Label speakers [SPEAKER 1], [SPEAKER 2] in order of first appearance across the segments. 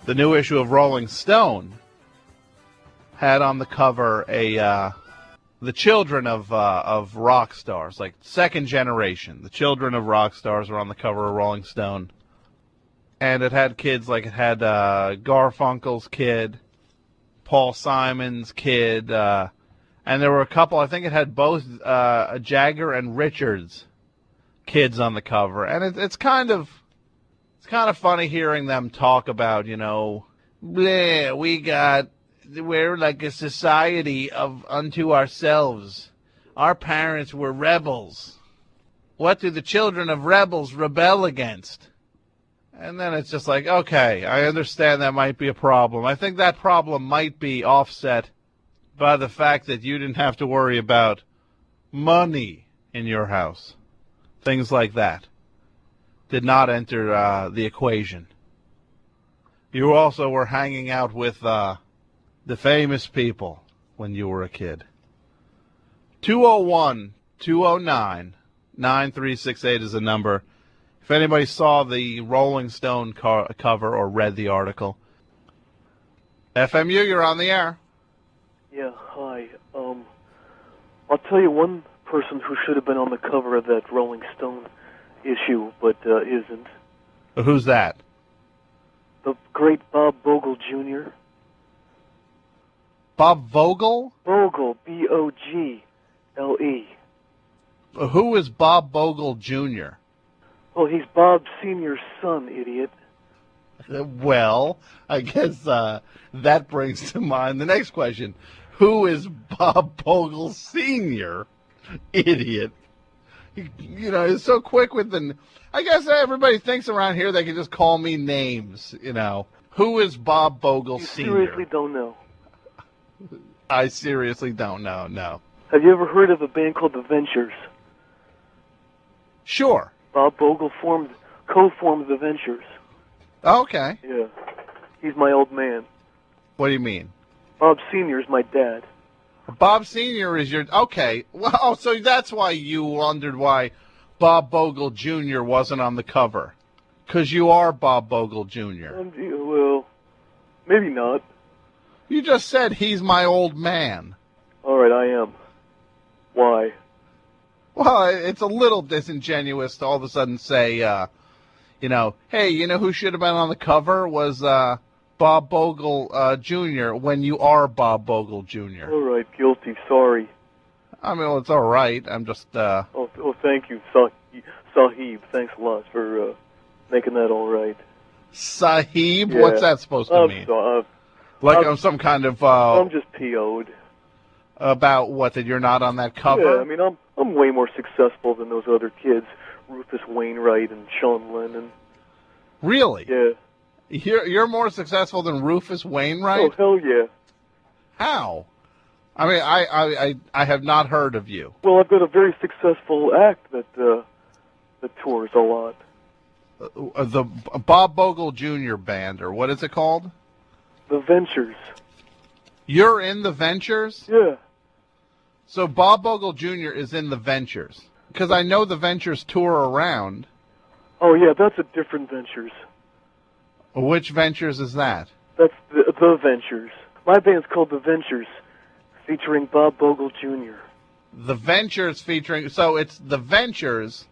[SPEAKER 1] the new issue of Rolling Stone had on the cover the children of rock stars, like second generation. The children of rock stars were on the cover of Rolling Stone. And it had kids like it had Garfunkel's kid, Paul Simon's kid, and there were a couple. I think it had both Jagger and Richards kids on the cover, and it's kind of funny hearing them talk about, we're like a society of unto ourselves. Our parents were rebels. What do the children of rebels rebel against? And then it's just like, okay, I understand that might be a problem. I think that problem might be offset by the fact that you didn't have to worry about money in your house. Things like that did not enter the equation. You also were hanging out with the famous people when you were a kid. 201-209-9368 is the number. If anybody saw the Rolling Stone cover or read the article. FMU, you're on the air.
[SPEAKER 2] Yeah, hi. I'll tell you one person who should have been on the cover of that Rolling Stone issue, but isn't.
[SPEAKER 1] Who's that?
[SPEAKER 2] The great Bob Bogle Jr.
[SPEAKER 1] Bob Vogel?
[SPEAKER 2] Bogle, B-O-G-L-E.
[SPEAKER 1] Who is Bob Bogle Jr.?
[SPEAKER 2] Well, he's Bob Sr.'s son, idiot.
[SPEAKER 1] Well, I guess that brings to mind the next question. Who is Bob Bogle Sr.? Idiot. He's so quick with I guess everybody thinks around here they can just call me names, Who is Bob Bogle Sr.?
[SPEAKER 2] You seriously don't know?
[SPEAKER 1] I seriously don't know, no.
[SPEAKER 2] Have you ever heard of a band called The Ventures?
[SPEAKER 1] Sure.
[SPEAKER 2] Bob Bogle co-formed The Ventures.
[SPEAKER 1] Okay.
[SPEAKER 2] Yeah. He's my old man.
[SPEAKER 1] What do you mean?
[SPEAKER 2] Bob Sr. is my dad.
[SPEAKER 1] Bob Sr. is your... Okay. Well, so that's why you wondered why Bob Bogle Jr. wasn't on the cover. Because you are Bob Bogle Jr.
[SPEAKER 2] Well, maybe not.
[SPEAKER 1] You just said he's my old man.
[SPEAKER 2] All right, I am. Why?
[SPEAKER 1] Well, it's a little disingenuous to all of a sudden say, hey, who should have been on the cover was Bob Bogle Jr. when you are Bob Bogle Jr.
[SPEAKER 2] All right, guilty, sorry.
[SPEAKER 1] I mean, well, it's all right. I'm just...
[SPEAKER 2] Oh, thank you, Sahib. Thanks a lot for making that all right.
[SPEAKER 1] Sahib?
[SPEAKER 2] Yeah.
[SPEAKER 1] What's that supposed to mean? I'm some kind of...
[SPEAKER 2] I'm just PO'd.
[SPEAKER 1] About what, that you're not on that cover?
[SPEAKER 2] Yeah, I mean, I'm way more successful than those other kids, Rufus Wainwright and Sean Lennon.
[SPEAKER 1] Really?
[SPEAKER 2] Yeah.
[SPEAKER 1] You're more successful than Rufus Wainwright?
[SPEAKER 2] Oh, hell yeah.
[SPEAKER 1] How? I mean, I have not heard of you.
[SPEAKER 2] Well, I've got a very successful act that tours a lot.
[SPEAKER 1] The Bob Bogle Jr. band, or what is it called?
[SPEAKER 2] The Ventures.
[SPEAKER 1] You're in the Ventures?
[SPEAKER 2] Yeah.
[SPEAKER 1] So Bob Bogle Jr. is in the Ventures. Because I know the Ventures tour around.
[SPEAKER 2] Oh, yeah, that's a different Ventures.
[SPEAKER 1] Which Ventures is that?
[SPEAKER 2] That's the Ventures. My band's called The Ventures, featuring Bob Bogle Jr.
[SPEAKER 1] The Ventures featuring... So it's The Ventures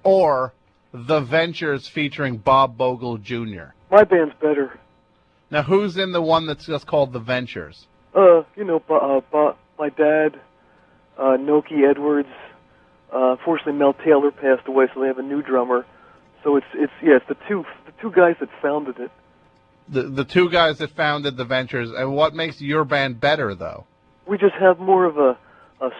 [SPEAKER 1] or The Ventures featuring Bob Bogle Jr.
[SPEAKER 2] My band's better.
[SPEAKER 1] Now, who's in the one that's just called The Ventures?
[SPEAKER 2] My dad, Noki Edwards. Fortunately, Mel Taylor passed away, so they have a new drummer. So it's the two guys that founded it.
[SPEAKER 1] The two guys that founded The Ventures. And what makes your band better, though?
[SPEAKER 2] We just have more of a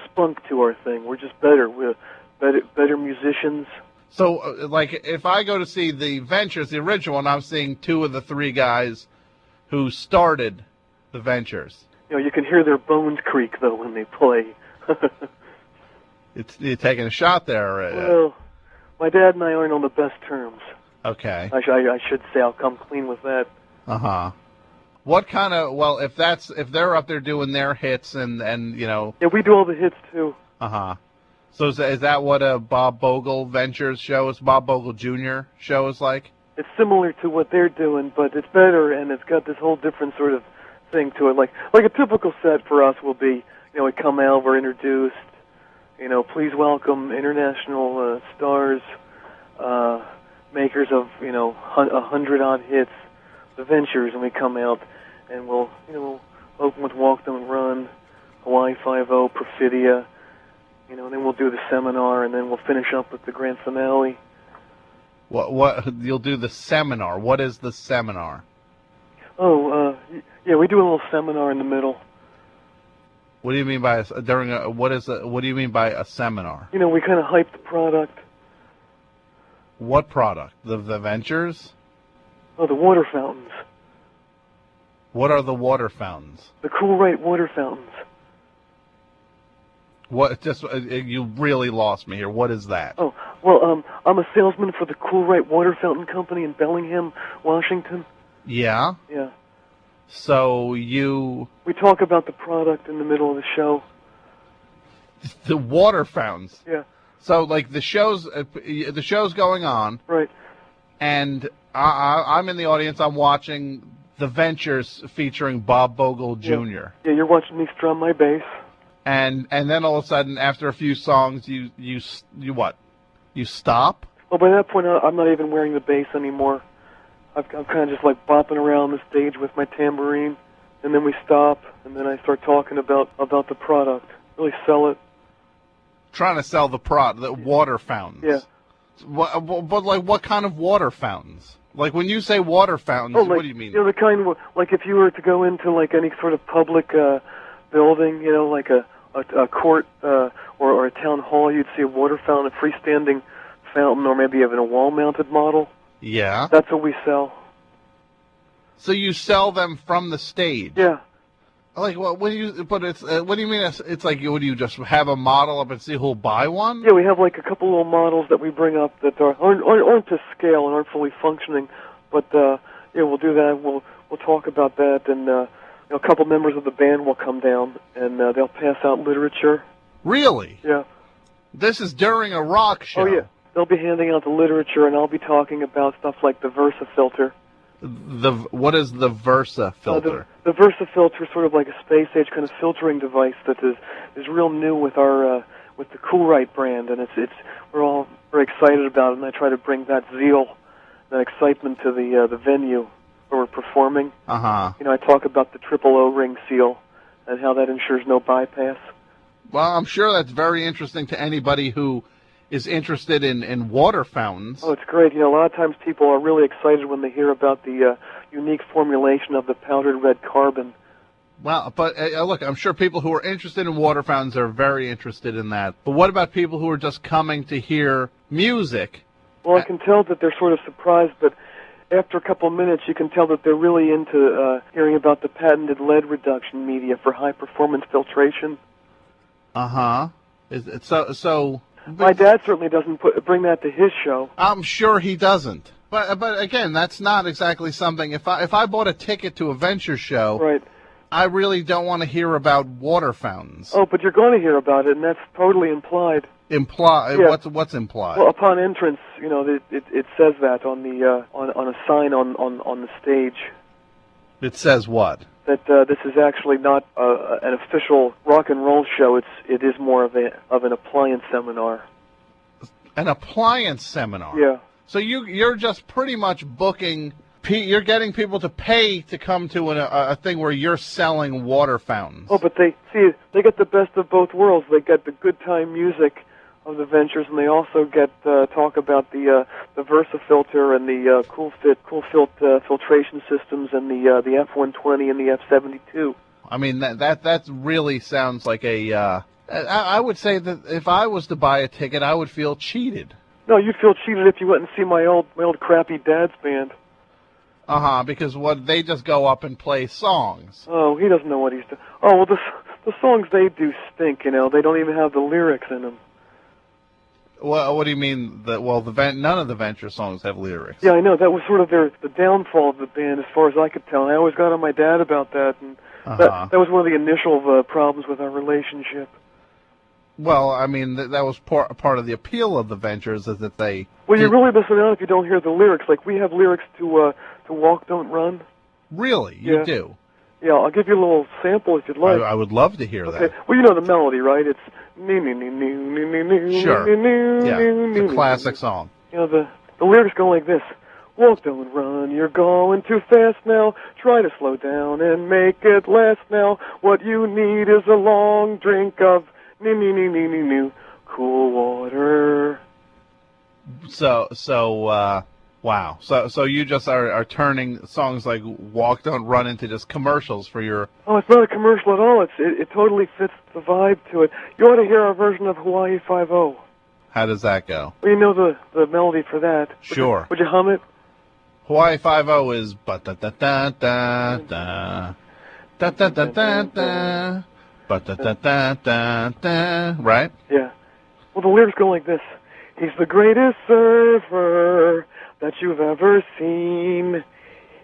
[SPEAKER 2] spunk to our thing. We're just better. We're better musicians.
[SPEAKER 1] So, if I go to see The Ventures, the original one, I'm seeing two of the three guys who started The Ventures.
[SPEAKER 2] You can hear their bones creak, though, when they play.
[SPEAKER 1] You're taking a shot there.
[SPEAKER 2] Well, my dad and I aren't on the best terms.
[SPEAKER 1] Okay.
[SPEAKER 2] I should say I'll come clean with that.
[SPEAKER 1] Uh-huh. What kind of... Well, if they're up there doing their hits and
[SPEAKER 2] Yeah, we do all the hits, too.
[SPEAKER 1] Uh-huh. So is that what a Bob Bogle Ventures show is? Bob Bogle Jr. show is like?
[SPEAKER 2] it's similar to what they're doing, but it's better, and it's got this whole different sort of thing to it. Like a typical set for us will be, we come out, we're introduced, please welcome international stars, makers of 100-odd hits, the Ventures, and we come out and we'll open with Walk Don't Run, Hawaii Five-0, Perfidia, and then we'll do the seminar, and then we'll finish up with the grand finale.
[SPEAKER 1] What you'll do the seminar? What is the seminar?
[SPEAKER 2] Oh, yeah, we do a little seminar in the middle.
[SPEAKER 1] What do you mean by what do you mean by a seminar?
[SPEAKER 2] We kind of hype the product.
[SPEAKER 1] What product? The Ventures?
[SPEAKER 2] Oh, the water fountains.
[SPEAKER 1] What are the water fountains?
[SPEAKER 2] The Cool Right water fountains.
[SPEAKER 1] What? Just you really lost me here. What is that?
[SPEAKER 2] Oh, well, I'm a salesman for the Cool Right Water Fountain Company in Bellingham, Washington.
[SPEAKER 1] Yeah?
[SPEAKER 2] Yeah.
[SPEAKER 1] So
[SPEAKER 2] we talk about the product in the middle of the show.
[SPEAKER 1] The water fountains.
[SPEAKER 2] Yeah.
[SPEAKER 1] So like the show's going on.
[SPEAKER 2] Right.
[SPEAKER 1] And I'm in the audience. I'm watching The Ventures featuring Bob Bogle Jr.
[SPEAKER 2] Yeah, you're watching me strum my bass.
[SPEAKER 1] And then all of a sudden, after a few songs, you what? You stop?
[SPEAKER 2] Well, by that point, I'm not even wearing the bass anymore. I'm kind of just like bopping around the stage with my tambourine, and then we stop, and then I start talking about the product. Really sell it.
[SPEAKER 1] Trying to sell the water fountains.
[SPEAKER 2] Yeah.
[SPEAKER 1] But like, what kind of water fountains? Like when you say water fountains, what do you mean?
[SPEAKER 2] The kind of, like if you were to go into like any sort of public building, like a court or a town hall, you'd see a water fountain, a freestanding fountain, or maybe even a wall-mounted model.
[SPEAKER 1] Yeah.
[SPEAKER 2] That's what we sell.
[SPEAKER 1] So you sell them from the stage?
[SPEAKER 2] Yeah.
[SPEAKER 1] Like what? What do you mean? It's like would you just have a model up and see who'll buy one?
[SPEAKER 2] Yeah, we have like a couple little models that we bring up that aren't to scale and aren't fully functioning, but we'll do that. We'll talk about that, and a couple members of the band will come down and they'll pass out literature.
[SPEAKER 1] Really?
[SPEAKER 2] Yeah.
[SPEAKER 1] This is during a rock show.
[SPEAKER 2] Oh yeah. They'll be handing out the literature, and I'll be talking about stuff like the Versa filter.
[SPEAKER 1] What is the Versa filter?
[SPEAKER 2] The Versa filter is sort of like a space-age kind of filtering device that is real new with our with the Cool Right brand, and we're all very excited about it. And I try to bring that zeal, that excitement to the venue where we're performing.
[SPEAKER 1] Uh-huh.
[SPEAKER 2] I talk about the triple O-ring seal and how that ensures no bypass.
[SPEAKER 1] Well, I'm sure that's very interesting to anybody who is interested in water fountains.
[SPEAKER 2] Oh, it's great. A lot of times people are really excited when they hear about the unique formulation of the powdered red carbon.
[SPEAKER 1] Well, but look, I'm sure people who are interested in water fountains are very interested in that. But what about people who are just coming to hear music?
[SPEAKER 2] Well, I can tell that they're sort of surprised, but after a couple of minutes, you can tell that they're really into hearing about the patented lead reduction media for high-performance filtration.
[SPEAKER 1] Uh-huh. So
[SPEAKER 2] my dad certainly doesn't bring that to his show.
[SPEAKER 1] I'm sure he doesn't. But again, that's not exactly something. If I bought a ticket to a Venture show,
[SPEAKER 2] right, I
[SPEAKER 1] really don't want to hear about water fountains.
[SPEAKER 2] Oh, but you're going to hear about it, and that's totally implied.
[SPEAKER 1] Implied?
[SPEAKER 2] Yeah.
[SPEAKER 1] What's implied?
[SPEAKER 2] Well, upon entrance, it says that on the on a sign on the stage.
[SPEAKER 1] It says what?
[SPEAKER 2] That this is actually not an official rock and roll show. It is more of an appliance seminar.
[SPEAKER 1] An appliance seminar.
[SPEAKER 2] Yeah.
[SPEAKER 1] So you're just pretty much booking. You're getting people to pay to come to a thing where you're selling water fountains.
[SPEAKER 2] Oh, but they get the best of both worlds. They get the good time music of the Ventures, and they also get talk about the Versa filter and the Cool filtration systems and the F-120 and the F-72.
[SPEAKER 1] I mean that really sounds like a. I would say that if I was to buy a ticket, I would feel cheated.
[SPEAKER 2] No, you'd feel cheated if you went and see my old crappy dad's band.
[SPEAKER 1] Because they just go up and play songs.
[SPEAKER 2] Oh, he doesn't know what he's doing. Oh, well, the songs they do stink. They don't even have the lyrics in them.
[SPEAKER 1] Well, what do you mean? None of the Venture songs have lyrics.
[SPEAKER 2] Yeah, I know. That was sort of the downfall of the band, as far as I could tell. I always got on my dad about that, and that was one of the initial problems with our relationship.
[SPEAKER 1] Well, I mean, that was part of the appeal of the Ventures, is that they...
[SPEAKER 2] Well, you're really missing out if you don't hear the lyrics. Like, we have lyrics to Walk, Don't Run.
[SPEAKER 1] Really? You do?
[SPEAKER 2] Yeah, I'll give you a little sample if you'd like.
[SPEAKER 1] I would love to hear that.
[SPEAKER 2] Well, you know the melody, right? It's...
[SPEAKER 1] Sure. Yeah, it's a classic song.
[SPEAKER 2] You know, the lyrics go like this. Walk, don't run, you're going too fast now. Try to slow down and make it last now. What you need is a long drink of cool water.
[SPEAKER 1] Wow. So you just are turning songs like Walk, Don't Run into just commercials for your...
[SPEAKER 2] Oh, it's not a commercial at all. It totally fits the vibe to it. You ought to hear our version of Hawaii 5-0.
[SPEAKER 1] How does that go?
[SPEAKER 2] Well, you know the melody for that.
[SPEAKER 1] Sure.
[SPEAKER 2] Would you hum it?
[SPEAKER 1] Hawaii 5-0 is ba-da-da-da-da-da, da-da-da-da-da, ba-da-da-da-da-da, right?
[SPEAKER 2] Yeah. Well, the lyrics go like this. He's the greatest surfer that you've ever seen.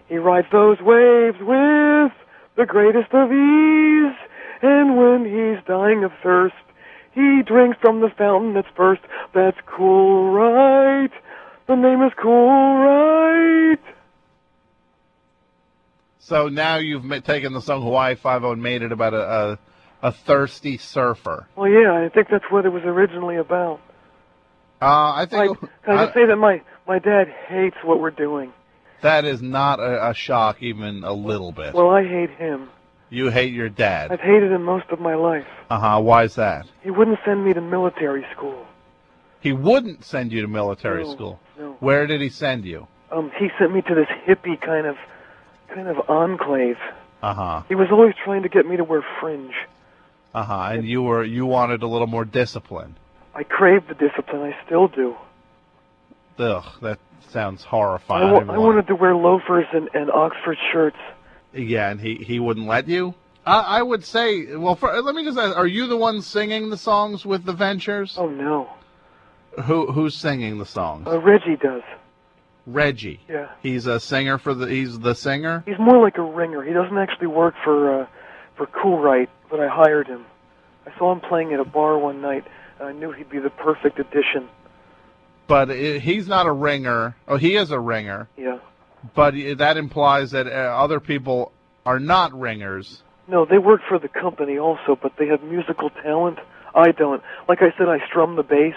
[SPEAKER 2] He rides those waves with the greatest of ease. And when he's dying of thirst, he drinks from the fountain that's burst. That's cool, right? The name is Cool, right?
[SPEAKER 1] So now you've taken the song Hawaii 5-0 and made it about a thirsty surfer.
[SPEAKER 2] Well, yeah, I think that's what it was originally about.
[SPEAKER 1] I think...
[SPEAKER 2] Can I just say that my dad hates what we're doing?
[SPEAKER 1] That is not a shock, even a little bit.
[SPEAKER 2] Well, I hate him.
[SPEAKER 1] You hate your dad.
[SPEAKER 2] I've hated him most of my life.
[SPEAKER 1] Why is that?
[SPEAKER 2] He wouldn't send me to military school.
[SPEAKER 1] He wouldn't send you to military school?
[SPEAKER 2] No.
[SPEAKER 1] Where did he send you?
[SPEAKER 2] He sent me to this hippie kind of enclave.
[SPEAKER 1] Uh-huh.
[SPEAKER 2] He was always trying to get me to wear fringe.
[SPEAKER 1] Uh-huh. And you wanted a little more discipline.
[SPEAKER 2] I crave the discipline. I still do.
[SPEAKER 1] Ugh, that sounds horrifying.
[SPEAKER 2] I wanted to wear loafers and Oxford shirts.
[SPEAKER 1] Yeah, and he wouldn't let you? I would say, well, let me just ask, are you the one singing the songs with the Ventures?
[SPEAKER 2] Oh, no.
[SPEAKER 1] Who's singing the songs?
[SPEAKER 2] Reggie does.
[SPEAKER 1] Reggie?
[SPEAKER 2] Yeah.
[SPEAKER 1] He's a singer he's the singer?
[SPEAKER 2] He's more like a ringer. He doesn't actually work for Cool Right, but I hired him. I saw him playing at a bar one night, and I knew he'd be the perfect addition.
[SPEAKER 1] But he's not a ringer. Oh, he is a ringer.
[SPEAKER 2] Yeah.
[SPEAKER 1] But that implies that other people are not ringers.
[SPEAKER 2] No, they work for the company also, but they have musical talent. I don't. Like I said, I strum the bass.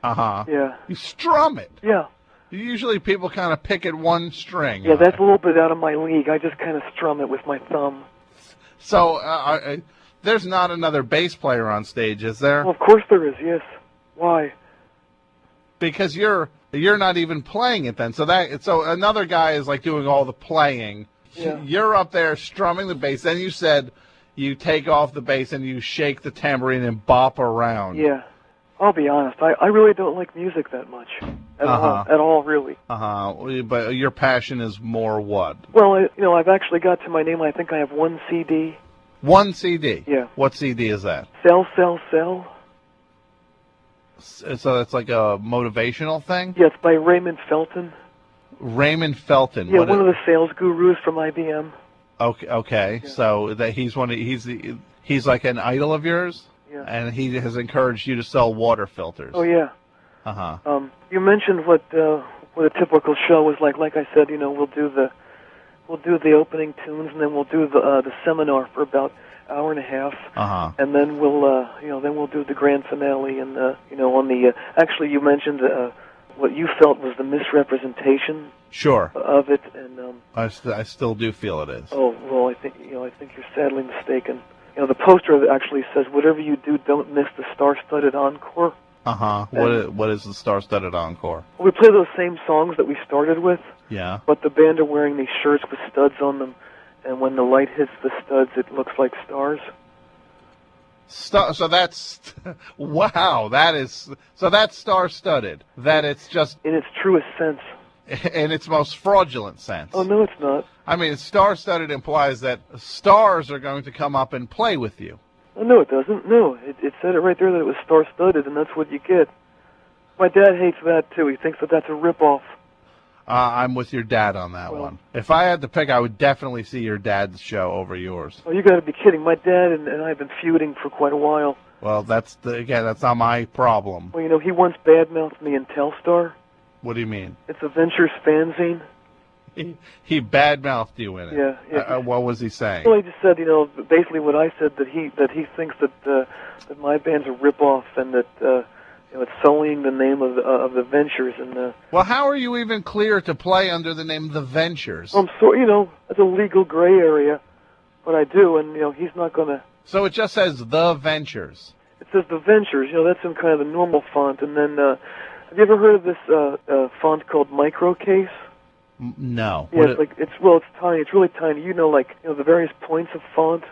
[SPEAKER 1] Uh-huh.
[SPEAKER 2] Yeah.
[SPEAKER 1] You strum it?
[SPEAKER 2] Yeah.
[SPEAKER 1] Usually people kind of pick at one string.
[SPEAKER 2] Yeah, that's a little bit out of my league. I just kind of strum it with my thumb.
[SPEAKER 1] So, there's not another bass player on stage, is there?
[SPEAKER 2] Well, of course there is, yes. Why?
[SPEAKER 1] Because you're not even playing it then. So another guy is like doing all the playing.
[SPEAKER 2] Yeah.
[SPEAKER 1] You're up there strumming the bass. Then you said you take off the bass and you shake the tambourine and bop around.
[SPEAKER 2] Yeah. I'll be honest. I really don't like music that much. At all, really.
[SPEAKER 1] Uh-huh. But your passion is more what?
[SPEAKER 2] Well, I've actually got to my name. I think I have one CD.
[SPEAKER 1] One CD?
[SPEAKER 2] Yeah.
[SPEAKER 1] What CD is that?
[SPEAKER 2] Sell, Sell, Sell.
[SPEAKER 1] So it's like a motivational thing?
[SPEAKER 2] Yeah, it's by Raymond Felton.
[SPEAKER 1] Raymond Felton.
[SPEAKER 2] Yeah, one of the sales gurus from IBM.
[SPEAKER 1] Okay. Yeah. So that he's like an idol of yours?
[SPEAKER 2] Yeah.
[SPEAKER 1] And he has encouraged you to sell water filters.
[SPEAKER 2] Oh, yeah.
[SPEAKER 1] Uh-huh.
[SPEAKER 2] You mentioned what a typical show was like. Like I said, we'll do the opening tunes, and then we'll do the seminar for about an hour and a half.
[SPEAKER 1] Uh-huh.
[SPEAKER 2] And then we'll do the grand finale, and actually you mentioned what you felt was the misrepresentation.
[SPEAKER 1] Sure.
[SPEAKER 2] Of it, and
[SPEAKER 1] I still do feel it is.
[SPEAKER 2] Oh well, I think you're sadly mistaken. The poster actually says, "Whatever you do, don't miss the star-studded encore."
[SPEAKER 1] Uh-huh. What is the star-studded encore?
[SPEAKER 2] We play those same songs that we started with.
[SPEAKER 1] Yeah.
[SPEAKER 2] But the band are wearing these shirts with studs on them, and when the light hits the studs, it looks like stars.
[SPEAKER 1] So that's wow. That's star-studded. That it's just
[SPEAKER 2] in its truest sense.
[SPEAKER 1] In its most fraudulent sense.
[SPEAKER 2] Oh no, it's not.
[SPEAKER 1] I mean, star-studded implies that stars are going to come up and play with you.
[SPEAKER 2] Oh, no, it doesn't. No, it said it right there that it was star-studded, and that's what you get. My dad hates that, too. He thinks that that's a rip-off.
[SPEAKER 1] I'm with your dad on that one. If I had to pick, I would definitely see your dad's show over yours.
[SPEAKER 2] Oh, you got to be kidding. My dad and I have been feuding for quite a while.
[SPEAKER 1] Well, that's not my problem.
[SPEAKER 2] Well, he once badmouthed me in Telstar.
[SPEAKER 1] What do you mean?
[SPEAKER 2] It's a Ventures fanzine.
[SPEAKER 1] He badmouthed you in it.
[SPEAKER 2] Yeah.
[SPEAKER 1] What was he saying?
[SPEAKER 2] Well, he just said, basically what I said, that he thinks that my band's a ripoff and that it's sullying the name of the Ventures. And
[SPEAKER 1] well, how are you even clear to play under the name The Ventures?
[SPEAKER 2] I'm sorry, it's a legal gray area, but I do, and he's not going to.
[SPEAKER 1] So it just says The Ventures.
[SPEAKER 2] It says The Ventures. That's in kind of the normal font, and then have you ever heard of this font called Microcase?
[SPEAKER 1] No.
[SPEAKER 2] Yeah, it's tiny. It's really tiny. The various points of font.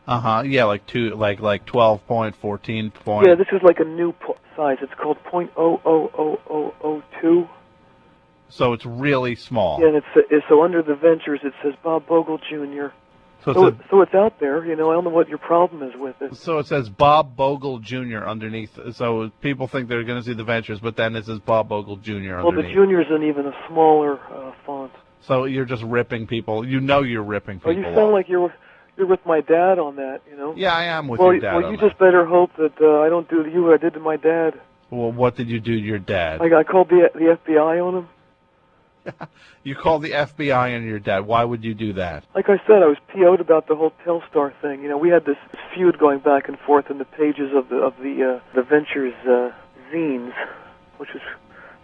[SPEAKER 1] Yeah, like 12 point, 14 point.
[SPEAKER 2] Yeah, this is like a new size. It's called .00002.
[SPEAKER 1] So it's really small.
[SPEAKER 2] Yeah, and so under the Ventures it says Bob Bogle Jr. So it's out there. I don't know what your problem is with it.
[SPEAKER 1] So it says Bob Bogle Jr. underneath. So people think they're going to see the Ventures, but then it says Bob Bogle Jr. underneath.
[SPEAKER 2] Well, the Junior's in even a smaller font.
[SPEAKER 1] So you're just ripping people. You're ripping people.
[SPEAKER 2] Oh, you sound like you're with my dad on that.
[SPEAKER 1] Yeah, I am with your dad.
[SPEAKER 2] Well, you just better hope that I don't do to you what I did to my dad.
[SPEAKER 1] Well, what did you do to your dad?
[SPEAKER 2] I called the FBI on him.
[SPEAKER 1] You called the FBI on your dad. Why would you do that?
[SPEAKER 2] Like I said, I was PO'd about the whole Telstar thing. We had this feud going back and forth in the pages of the Ventures zines, which was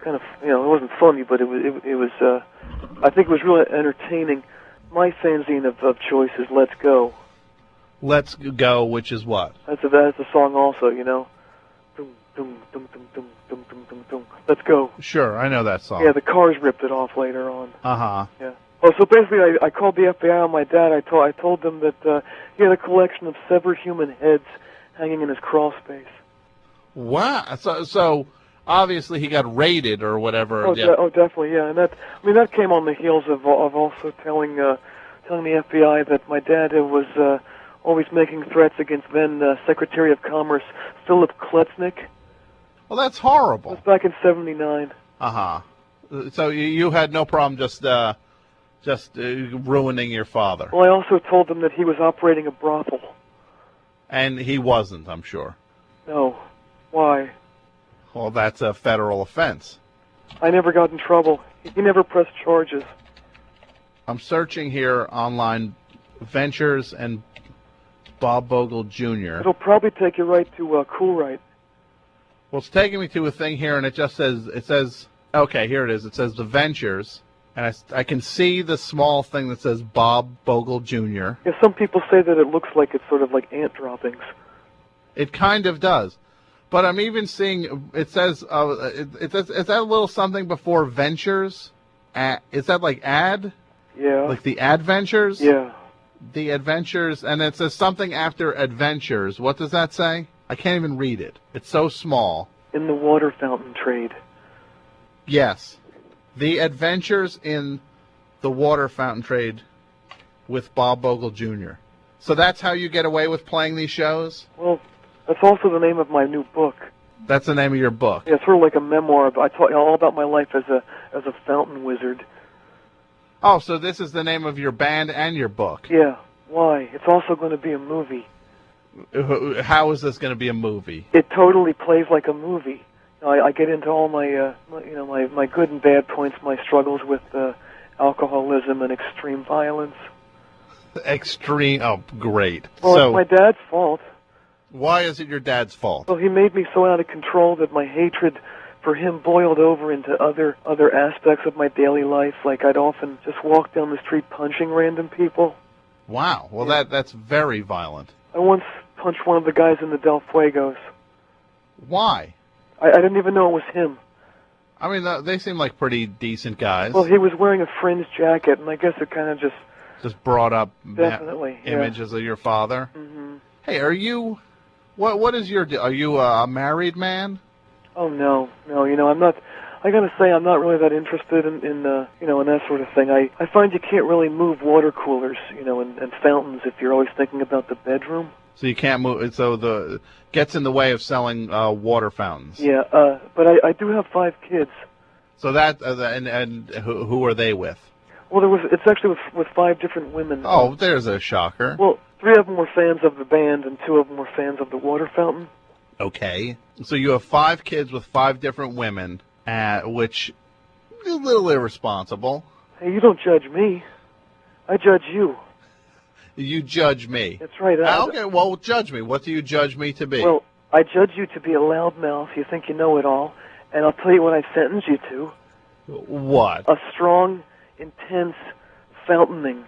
[SPEAKER 2] kind of it wasn't funny, but it was I think it was really entertaining. My fanzine of choice is Let's Go.
[SPEAKER 1] Let's Go, which is what?
[SPEAKER 2] That's a song also. Dum, dum, dum, dum, dum, dum, dum, dum, dum. Let's Go.
[SPEAKER 1] Sure, I know that song.
[SPEAKER 2] Yeah, the Cars ripped it off later on.
[SPEAKER 1] Yeah.
[SPEAKER 2] Oh, so basically, I called the FBI on my dad. I told them that he had a collection of severed human heads hanging in his crawl space.
[SPEAKER 1] Wow. So obviously he got raided or whatever.
[SPEAKER 2] Oh, definitely, yeah. And that came on the heels of also telling the FBI that my dad was always making threats against then Secretary of Commerce Philip Kletznick.
[SPEAKER 1] Well, that's horrible.
[SPEAKER 2] It was back in '79.
[SPEAKER 1] So you had no problem just ruining your father.
[SPEAKER 2] Well, I also told them that he was operating a brothel.
[SPEAKER 1] And he wasn't, I'm sure.
[SPEAKER 2] No. Why?
[SPEAKER 1] Well, that's a federal offense.
[SPEAKER 2] I never got in trouble. He never pressed charges.
[SPEAKER 1] I'm searching here online, Ventures and Bob Bogle Jr.
[SPEAKER 2] It'll probably take you right to Coolrite.
[SPEAKER 1] Well, it's taking me to a thing here, and it says, okay, here it is. It says The Ventures, and I can see the small thing that says Bob Bogle Jr.
[SPEAKER 2] Yeah, some people say that it looks like it's sort of like ant droppings.
[SPEAKER 1] It kind of does. But I'm even seeing, it says, is that a little something before Ventures? Is that like ad?
[SPEAKER 2] Yeah.
[SPEAKER 1] Like the Adventures?
[SPEAKER 2] Yeah.
[SPEAKER 1] The Adventures, and it says something after Adventures. What does that say? I can't even read it. It's so small.
[SPEAKER 2] In the water fountain trade.
[SPEAKER 1] Yes. The Adventures in the Water Fountain Trade with Bob Bogle Jr. So that's how you get away with playing these shows?
[SPEAKER 2] Well, that's also the name of my new book.
[SPEAKER 1] That's the name of your book?
[SPEAKER 2] Yeah, it's sort of like a memoir. I taught all about my life as a fountain wizard.
[SPEAKER 1] Oh, so this is the name of your band and your book?
[SPEAKER 2] Yeah. Why? It's also going to be a movie.
[SPEAKER 1] How is this going to be a movie?
[SPEAKER 2] It totally plays like a movie. I get into all my my good and bad points, my struggles with alcoholism and extreme violence.
[SPEAKER 1] Extreme? Oh, great.
[SPEAKER 2] Well,
[SPEAKER 1] so,
[SPEAKER 2] it's my dad's fault.
[SPEAKER 1] Why is it your dad's fault?
[SPEAKER 2] Well, he made me so out of control that my hatred for him boiled over into other aspects of my daily life. Like I'd often just walk down the street punching random people.
[SPEAKER 1] Wow. Well,
[SPEAKER 2] yeah.
[SPEAKER 1] That's very violent.
[SPEAKER 2] I once punched one of the guys in the Del Fuegos.
[SPEAKER 1] Why?
[SPEAKER 2] I didn't even know it was him.
[SPEAKER 1] I mean, they seem like pretty decent guys.
[SPEAKER 2] Well, he was wearing a fringed jacket, and I guess it kind of
[SPEAKER 1] just brought up
[SPEAKER 2] definitely
[SPEAKER 1] images of your father.
[SPEAKER 2] Mm-hmm.
[SPEAKER 1] Hey, are you? What is your? Are you a married man?
[SPEAKER 2] Oh no, I'm not. I gotta say, I'm not really that interested in that sort of thing. I find you can't really move water coolers, and fountains if you're always thinking about the bedroom.
[SPEAKER 1] So you can't move. So gets in the way of selling water fountains.
[SPEAKER 2] Yeah, but I do have 5 kids.
[SPEAKER 1] So that and who are they with?
[SPEAKER 2] Well, it's actually with 5 different women.
[SPEAKER 1] Oh, there's a shocker.
[SPEAKER 2] Well, 3 of them were fans of the band, and 2 of them were fans of the water fountain.
[SPEAKER 1] Okay. So you have 5 kids with 5 different women, which is a little irresponsible.
[SPEAKER 2] Hey, you don't judge me. I judge you.
[SPEAKER 1] You judge me.
[SPEAKER 2] That's right.
[SPEAKER 1] Okay, well, judge me. What do you judge me to be?
[SPEAKER 2] Well, I judge you to be a loudmouth. You think you know it all. And I'll tell you what I sentence you to.
[SPEAKER 1] What?
[SPEAKER 2] A strong, intense fountaining.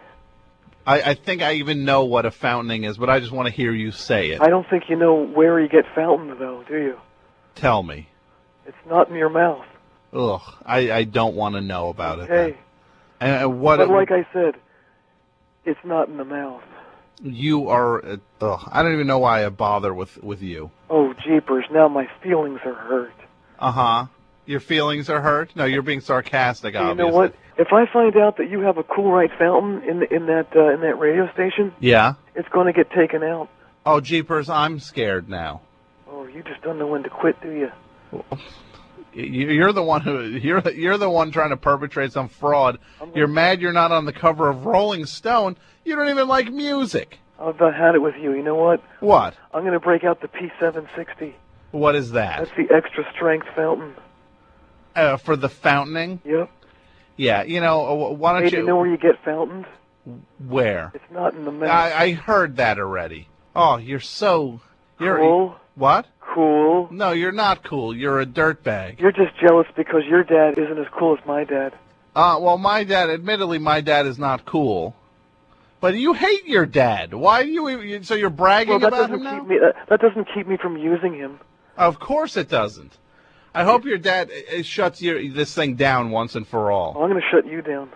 [SPEAKER 1] I think I even know what a fountaining is, but I just want to hear you say it.
[SPEAKER 2] I don't think you know where you get fountained, though, do you?
[SPEAKER 1] Tell me.
[SPEAKER 2] It's not in your mouth.
[SPEAKER 1] Ugh, I don't want to know about it.
[SPEAKER 2] Okay.
[SPEAKER 1] And
[SPEAKER 2] but like I said, it's not in the mouth.
[SPEAKER 1] You are... I don't even know why I bother with you.
[SPEAKER 2] Oh, jeepers, now my feelings are hurt.
[SPEAKER 1] Uh-huh. Your feelings are hurt? No, you're being sarcastic, obviously.
[SPEAKER 2] You know what? If I find out that you have a Cool Right fountain in that radio station,
[SPEAKER 1] yeah,
[SPEAKER 2] it's going to get taken out.
[SPEAKER 1] Oh, jeepers, I'm scared now.
[SPEAKER 2] Oh, you just don't know when to quit, do you?
[SPEAKER 1] You're the one you're the one trying to perpetrate some fraud. You're mad you're not on the cover of Rolling Stone. You don't even like music.
[SPEAKER 2] I've about had it with you. You know what?
[SPEAKER 1] What?
[SPEAKER 2] I'm going to break out the P760.
[SPEAKER 1] What is that?
[SPEAKER 2] That's the extra strength fountain.
[SPEAKER 1] For the fountaining?
[SPEAKER 2] Yep.
[SPEAKER 1] Yeah, why don't
[SPEAKER 2] you... Hey, do you know where you get fountained?
[SPEAKER 1] Where?
[SPEAKER 2] It's not in the mouth.
[SPEAKER 1] I heard that already. Oh, you're so...
[SPEAKER 2] Cool.
[SPEAKER 1] What?
[SPEAKER 2] Cool.
[SPEAKER 1] No, you're not cool. You're a dirtbag.
[SPEAKER 2] You're just jealous because your dad isn't as cool as my dad.
[SPEAKER 1] Well, admittedly, my dad is not cool. But you hate your dad. Why do you... So you're bragging about him now?
[SPEAKER 2] That doesn't keep me from using him.
[SPEAKER 1] Of course it doesn't. I hope your dad shuts this thing down once and for all.
[SPEAKER 2] I'm going to shut you down.